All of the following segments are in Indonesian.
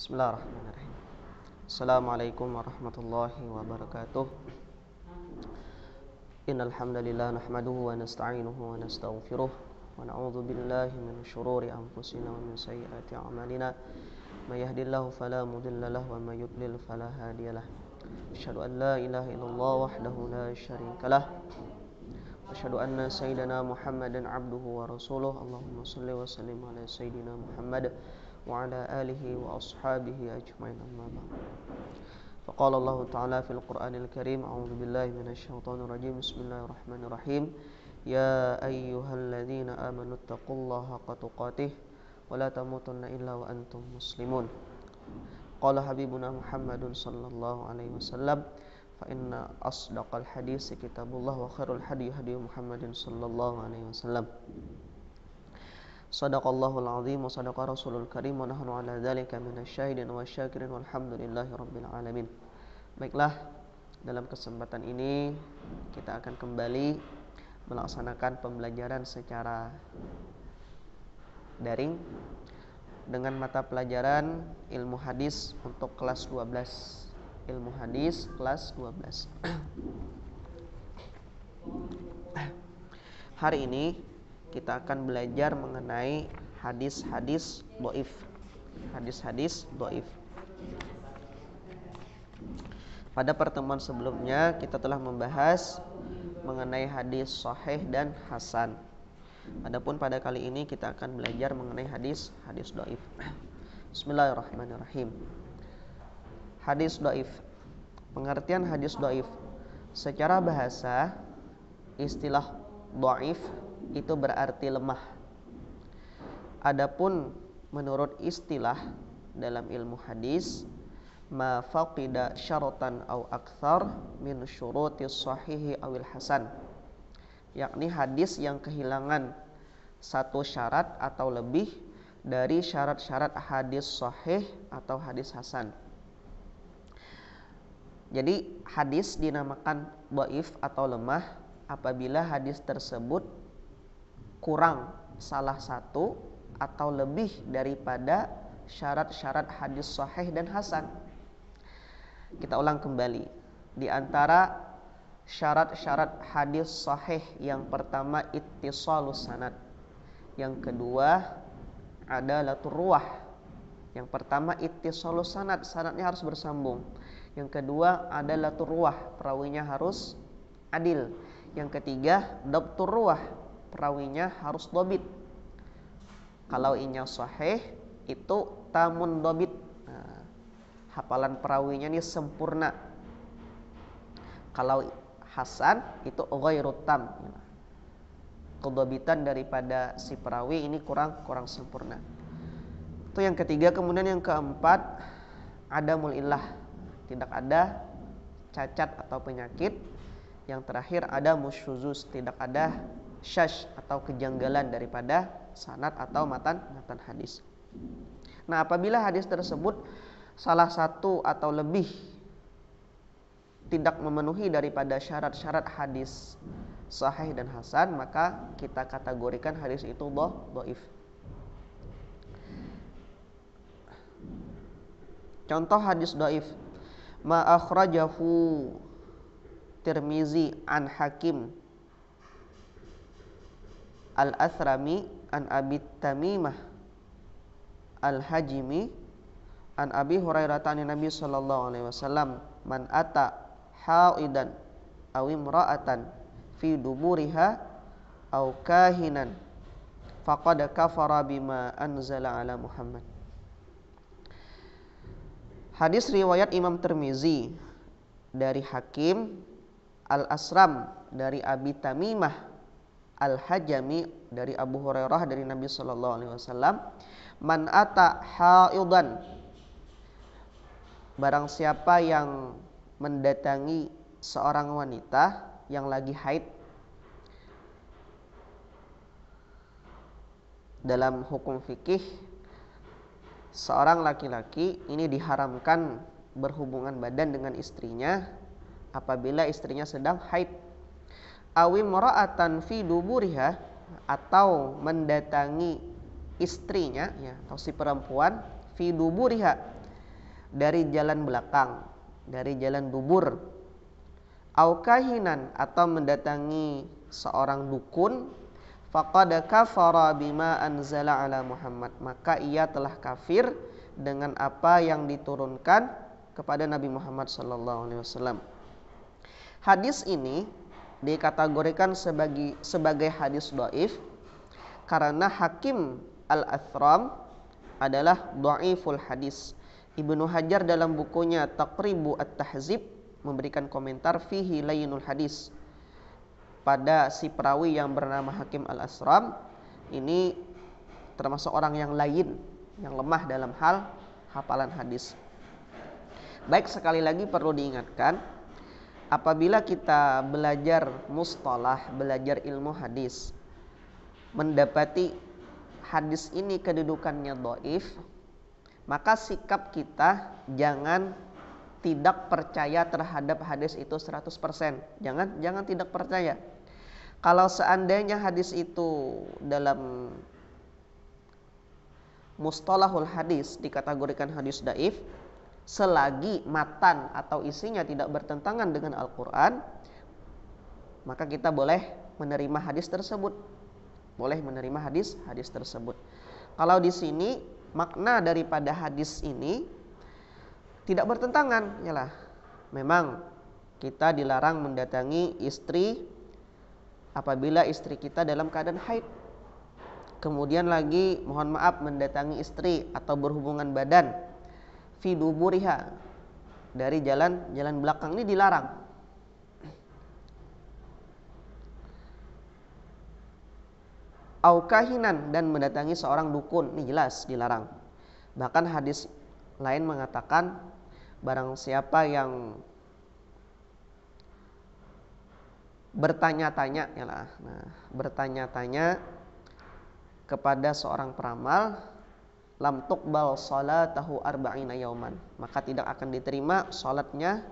Bismillahirrahmanirrahim. Assalamualaikum warahmatullahi wabarakatuh. Innal hamdalillah nahmaduhu wa nasta'inuhu wa nastaghfiruh wa na'udzu billahi min shururi anfusina wa min sayyiati a'malina. May yahdihillahu fala mudilla lahu wa may yudlil fala hadiyalah. Asyhadu an la ilaha illallah wahdahu la syarikalah. Asyhadu anna sayyidana Muhammadan abduhu wa rasuluh. Allahumma shalli wa sallim ala sayyidina Muhammad wa ala alihi wa ashabihi ajma'in, amma ba'd. Faqala Allah Ta'ala fil Qur'anil Karim, a'udzu billahi minasyaitonir rajim. Bismillahirrahmanirrahim. Ya ayyuhalladzina amanu taqullaha haqqa tuqatih wa la tamutunna illa wa antum muslimun. Qala habibuna Muhammadun sallallahu alaihi wasallam, fa inna asdaqal hadits kitabullah wa khairul hadi hadi Muhammadin sallallahu alaihi wasallam. Sadaqallahul azim wa sadaqa rasulul karim wa nahnu ala dzalika minasyahidin wa syakirin walhamdulillahi rabbil alamin. Baiklah, dalam kesempatan ini kita akan kembali melaksanakan pembelajaran secara daring dengan mata pelajaran ilmu hadis untuk kelas 12. Ilmu hadis kelas 12. Hari ini kita akan belajar mengenai hadis-hadis dhaif. Hadis-hadis dhaif. Pada pertemuan sebelumnya kita telah membahas mengenai hadis sahih dan hasan. Adapun pada kali ini kita akan belajar mengenai hadis dhaif. Bismillahirrahmanirrahim. Hadis dhaif. Pengertian hadis dhaif. Secara bahasa, istilah dhaif itu berarti lemah. Adapun menurut istilah dalam ilmu hadis, ma faqida syaratan aw akthar min syurutis sahihi awil hasan, yakni hadis yang kehilangan satu syarat atau lebih dari syarat-syarat hadis sahih atau hadis hasan. Jadi hadis dinamakan dhaif atau lemah apabila hadis tersebut kurang salah satu atau lebih daripada syarat-syarat hadis sahih dan hasan. Kita ulang kembali. Di antara syarat-syarat hadis sahih, yang pertama ittisalus sanad. Yang kedua adalatur ruwah. Yang pertama ittisalus sanad, sanadnya harus bersambung. Yang kedua adalatur ruwah, perawinya harus adil. Yang ketiga dhabtur ruwah, perawinya harus dhabit. Kalau inya sahih itu tamun dhabit, hafalan perawinya ini sempurna. Kalau hasan itu ghairut tam, kedhabitan daripada si perawi ini kurang sempurna. Itu yang ketiga. Kemudian yang keempat adamul illah, tidak ada cacat atau penyakit. Yang terakhir ada musyuzuz, tidak ada syash atau kejanggalan daripada sanad atau matan hadis. Nah, apabila hadis tersebut salah satu atau lebih tidak memenuhi daripada syarat-syarat hadis sahih dan hasan, maka kita kategorikan hadis itu dhaif. Contoh hadis dhaif: ma akhrajahu Tirmizi an Hakim al-Athrami an Abi Tamimah al-Hajimi an Abi Hurairah an Nabi sallallahu alaihi wasallam, man ata haidan aw imra'atan fi duburiha aw kahinan faqad kafara bima anzala ala Muhammad. Hadis riwayat Imam Tirmizi dari Hakim, Al-Asram dari Abi Tamimah, Al-Hajami dari Abu Hurairah dari Nabi sallallahu alaihi wasallam, man ata haidan, barang siapa yang mendatangi seorang wanita yang lagi haid. Dalam hukum fikih, seorang laki-laki ini diharamkan berhubungan badan dengan istrinya apabila istrinya sedang haid. Awim ra'atan fi duburiha, atau mendatangi istrinya, ya, atau si perempuan fi duburiha, dari jalan belakang, dari jalan dubur, au kahinan atau mendatangi seorang dukun, faqad kafara bima anzala ala Muhammad, maka ia telah kafir dengan apa yang diturunkan kepada Nabi Muhammad sallallahu alaihi wasallam. Hadis ini dikategorikan sebagai hadis dhaif karena Hakim Al-Athram adalah dhaiful hadis. Ibnu Hajar dalam bukunya Taqribu At-Tahzib memberikan komentar fihi layyinul hadis pada si perawi yang bernama Hakim Al-Athram. Ini termasuk orang yang lain, yang lemah dalam hal hafalan hadis. Baik, sekali lagi perlu diingatkan, apabila kita belajar mustalah, belajar ilmu hadis, mendapati hadis ini kedudukannya dhaif, maka sikap kita jangan tidak percaya terhadap hadis itu 100%. Jangan tidak percaya. Kalau seandainya hadis itu dalam mustalahul hadis dikategorikan hadis dhaif, selagi matan atau isinya tidak bertentangan dengan Al-Quran, maka kita boleh menerima hadis tersebut. Kalau di sini makna daripada hadis ini tidak bertentangan, yalah, memang kita dilarang mendatangi istri apabila istri kita dalam keadaan haid. Kemudian lagi, mohon maaf, mendatangi istri atau berhubungan badan fi duburiha, dari jalan belakang, ini dilarang. Au kahinan, dan mendatangi seorang dukun, ini jelas dilarang. Bahkan hadis lain mengatakan barang siapa yang bertanya-tanya, bertanya-tanya kepada seorang peramal, lam tuqbal salatahu arba'ina yauman, maka tidak akan diterima salatnya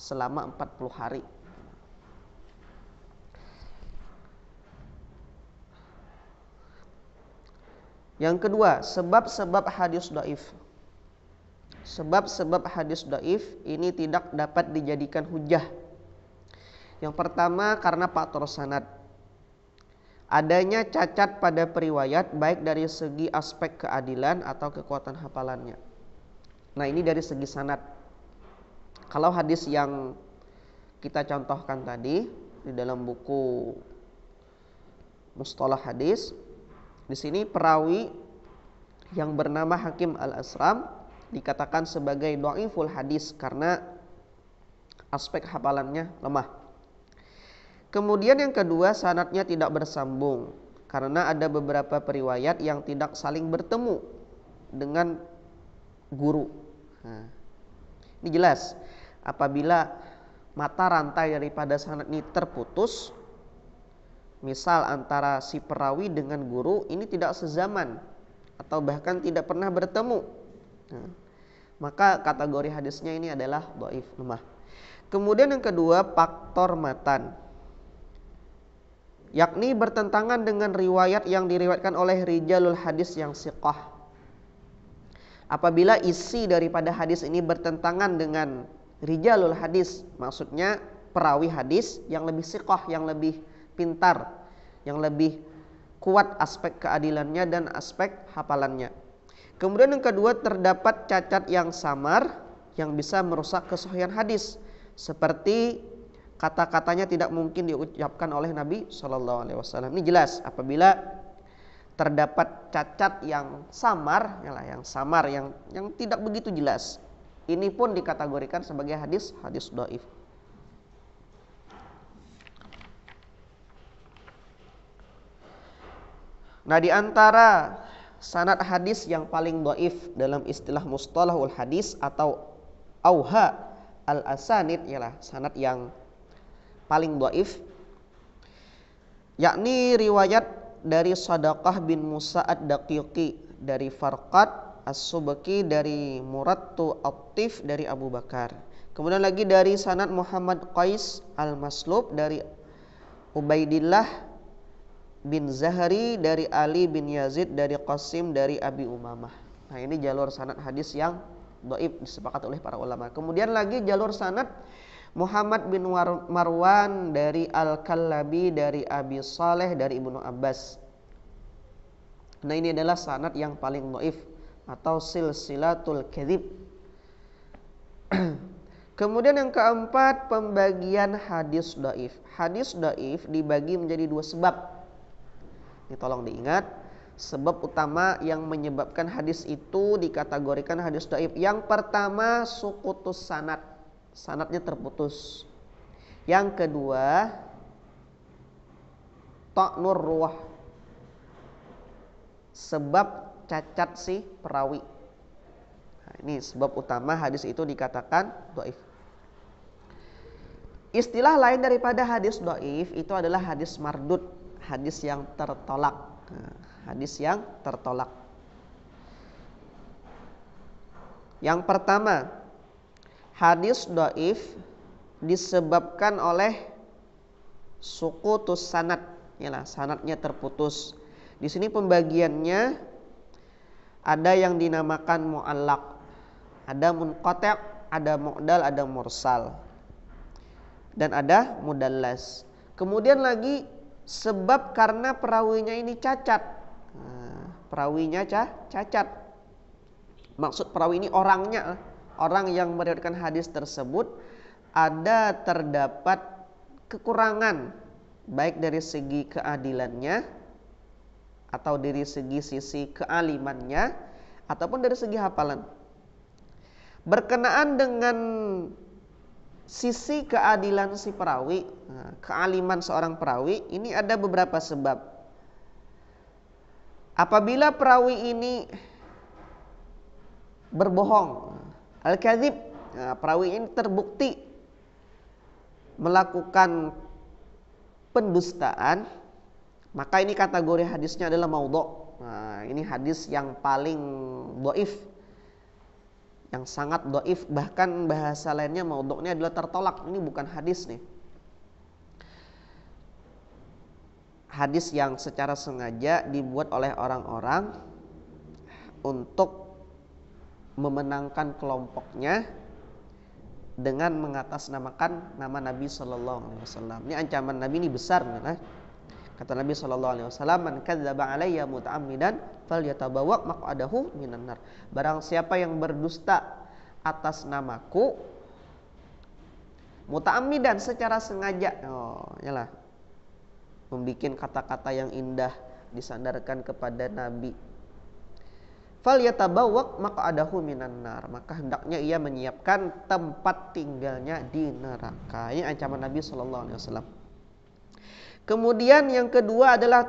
selama 40 hari. Yang kedua, sebab-sebab hadis dhaif. Sebab-sebab hadis dhaif ini tidak dapat dijadikan hujjah. Yang pertama, karena faktor sanad. Adanya cacat pada periwayat, baik dari segi aspek keadilan atau kekuatan hafalannya. Nah, ini dari segi sanad. Kalau hadis yang kita contohkan tadi di dalam buku Mustalah Hadis, di sini perawi yang bernama Hakim Al-Athram dikatakan sebagai dhaiful hadis karena aspek hafalannya lemah. Kemudian yang kedua, sanadnya tidak bersambung karena ada beberapa periwayat yang tidak saling bertemu dengan guru. Nah, ini jelas apabila mata rantai daripada sanad ini terputus, misal antara si perawi dengan guru ini tidak sezaman atau bahkan tidak pernah bertemu, nah, maka kategori hadisnya ini adalah dhaif, lemah. Kemudian yang kedua, faktor matan, yakni bertentangan dengan riwayat yang diriwayatkan oleh rijalul hadis yang siqah. Apabila isi daripada hadis ini bertentangan dengan rijalul hadis, maksudnya perawi hadis yang lebih siqah, yang lebih pintar, yang lebih kuat aspek keadilannya dan aspek hafalannya. Kemudian yang kedua, terdapat cacat yang samar yang bisa merusak kesahihan hadis, seperti kata-katanya tidak mungkin diucapkan oleh Nabi SAW. Ini jelas apabila terdapat cacat yang samar, yang tidak begitu jelas, ini pun dikategorikan sebagai hadis dhaif. Nah, di antara sanad hadis yang paling dhaif dalam istilah mustalahul hadis atau auha al-asanid, ialah sanad yang paling dhaif, yakni riwayat dari Sadaqah bin Musa ad-Daqiqi dari Farqad as-Subki dari Murattu Attif dari Abu Bakar. Kemudian lagi dari sanad Muhammad Qais al-Maslub dari Ubaidillah bin Zahri dari Ali bin Yazid dari Qasim dari Abi Umamah. Nah, ini jalur sanad hadis yang dhaif, disepakati oleh para ulama. Kemudian lagi jalur sanad Muhammad bin Marwan dari Al-Kallabi, dari Abi Saleh, dari Ibnu Abbas. Nah, ini adalah sanad yang paling dhaif atau silsilatul kadzib. Kemudian yang keempat, pembagian hadis dhaif. Hadis dhaif dibagi menjadi dua sebab. Ini tolong diingat, sebab utama yang menyebabkan hadis itu dikategorikan hadis dhaif. Yang pertama, suqutus sanad. Sanadnya terputus. Yang kedua, ta'nur ruwah. Sebab cacat si perawi. Nah, ini sebab utama hadis itu dikatakan dhaif. Istilah lain daripada hadis dhaif itu adalah hadis mardud, hadis yang tertolak. Nah, hadis yang tertolak. Yang pertama, hadis dhaif disebabkan oleh suqutus sanad, yalah, sanadnya terputus. Di sini pembagiannya ada yang dinamakan mu'allaq, ada munqati', ada mu'dal, ada mursal, dan ada mudallas. Kemudian lagi sebab karena perawinya ini cacat. Nah, perawinya cacat. Maksud perawi ini orangnya, orang yang meriwayatkan hadis tersebut ada terdapat kekurangan baik dari segi keadilannya atau dari segi sisi kealimannya ataupun dari segi hafalan. Berkenaan dengan sisi keadilan si perawi, kealiman seorang perawi, ini ada beberapa sebab. Apabila perawi ini berbohong, al-kadzib, perawi ini terbukti melakukan pendustaan, maka ini kategori hadisnya adalah maudhu'. Nah, ini hadis yang paling dhaif, yang sangat dhaif, bahkan bahasa lainnya maudhu'nya adalah tertolak. Ini bukan hadis nih. Hadis yang secara sengaja dibuat oleh orang-orang untuk memenangkan kelompoknya dengan mengatasnamakan nama Nabi Sallallahu Alaihi Wasallam. Ini ancaman Nabi ini besar, nah. Kata Nabi SAW, man kadzdzaba alayya muta'ammidan falyatabawwa maq'adahu minan nar. Barang siapa yang berdusta atas namaku muta'ammidan, secara sengaja, yalah, membikin kata-kata yang indah disandarkan kepada Nabi, falyatabawwa maq'adahu minan nar, maka hendaknya ia menyiapkan tempat tinggalnya di neraka. Ini ancaman Nabi SAW. Kemudian yang kedua adalah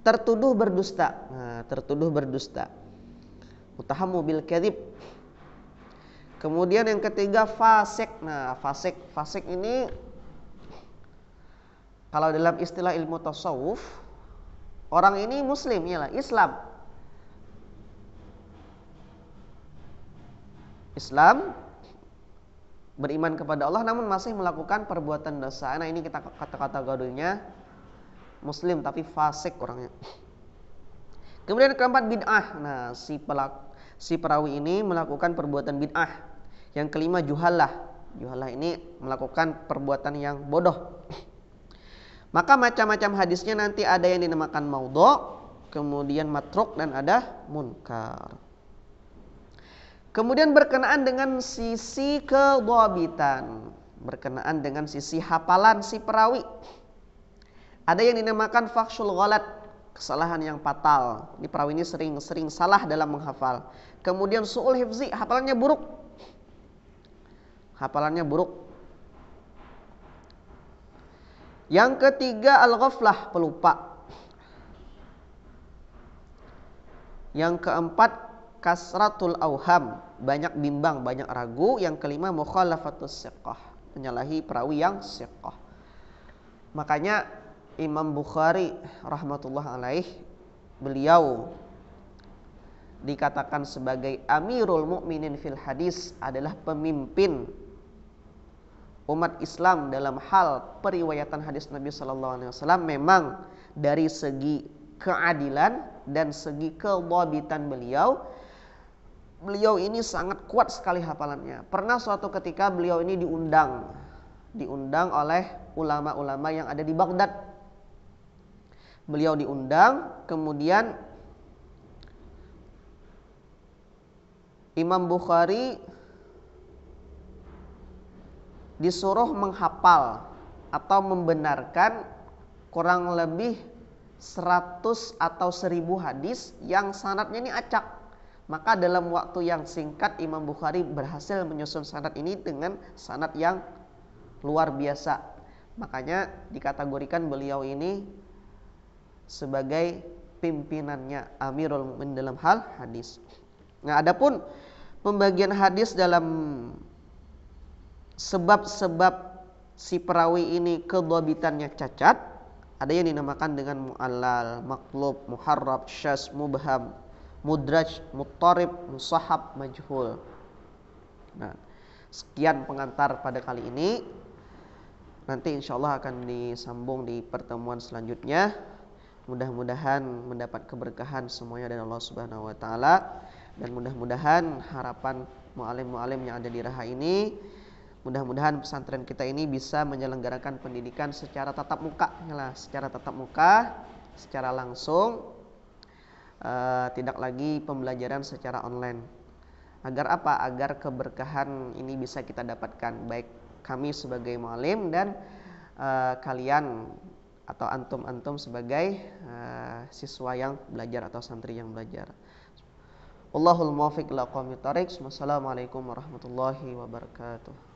tertuduh berdusta. Nah, tertuduh berdusta. Mutahammu bil kadzib. Kemudian yang ketiga fasik. Nah, fasik ini kalau dalam istilah ilmu tasawuf, orang ini muslim, yalah, Islam, beriman kepada Allah namun masih melakukan perbuatan dosa. Nah, ini kita kata-kata gaduhnya muslim tapi fasik orangnya. Kemudian keempat, bid'ah. Nah, si perawi ini melakukan perbuatan bid'ah. Yang kelima, juhalah. Juhalah ini melakukan perbuatan yang bodoh. Maka macam-macam hadisnya nanti ada yang dinamakan maudhu', kemudian matruk, dan ada munkar. Kemudian berkenaan dengan sisi kedhabitan, berkenaan dengan sisi hafalan si perawi, ada yang dinamakan fakhshul ghalat, kesalahan yang fatal. Ini perawi ini sering salah dalam menghafal. Kemudian su'ul hifzi, hafalannya buruk. Yang ketiga, al-ghaflah, pelupa. Yang keempat, kasratul auham, banyak bimbang, banyak ragu. Yang kelima, mukhalafatus siqah, menyalahi perawi yang siqah. Makanya Imam Bukhari rahmatullah alaih, beliau dikatakan sebagai amirul mu'minin fil hadis, adalah pemimpin umat Islam dalam hal periwayatan hadis Nabi SAW. Memang dari segi keadilan dan segi kedhabitan beliau. Beliau ini sangat kuat sekali hafalannya. Pernah suatu ketika beliau ini diundang oleh ulama-ulama yang ada di Baghdad. Beliau diundang, kemudian Imam Bukhari disuruh menghafal atau membenarkan kurang lebih 100 atau 1000 hadis yang sanadnya ini acak. Maka dalam waktu yang singkat Imam Bukhari berhasil menyusun sanad ini dengan sanad yang luar biasa. Makanya dikategorikan beliau ini sebagai pimpinannya, Amirul Mukminin dalam hal hadis. Nah, adapun pembagian hadis dalam sebab-sebab si perawi ini kedhabitannya cacat, ada yang dinamakan dengan mu'allal, maqlub, muharrab, syaz, mubham, mudraj, muttarib, musahhab, majhul. Nah, sekian pengantar pada kali ini. Nanti insyaallah akan disambung di pertemuan selanjutnya. Mudah-mudahan mendapat keberkahan semuanya dari Allah Subhanahu wa taala, dan mudah-mudahan harapan muallim-muallim yang ada di Raha ini, mudah-mudahan pesantren kita ini bisa menyelenggarakan pendidikan secara tatap muka, secara langsung. Tidak lagi pembelajaran secara online. Agar apa? Agar keberkahan ini bisa kita dapatkan, baik kami sebagai muallim dan kalian atau antum sebagai siswa yang belajar atau santri yang belajar. Wallahul muwaffiq ila aqwamit thoriq. Wassalamualaikum warahmatullahi wabarakatuh.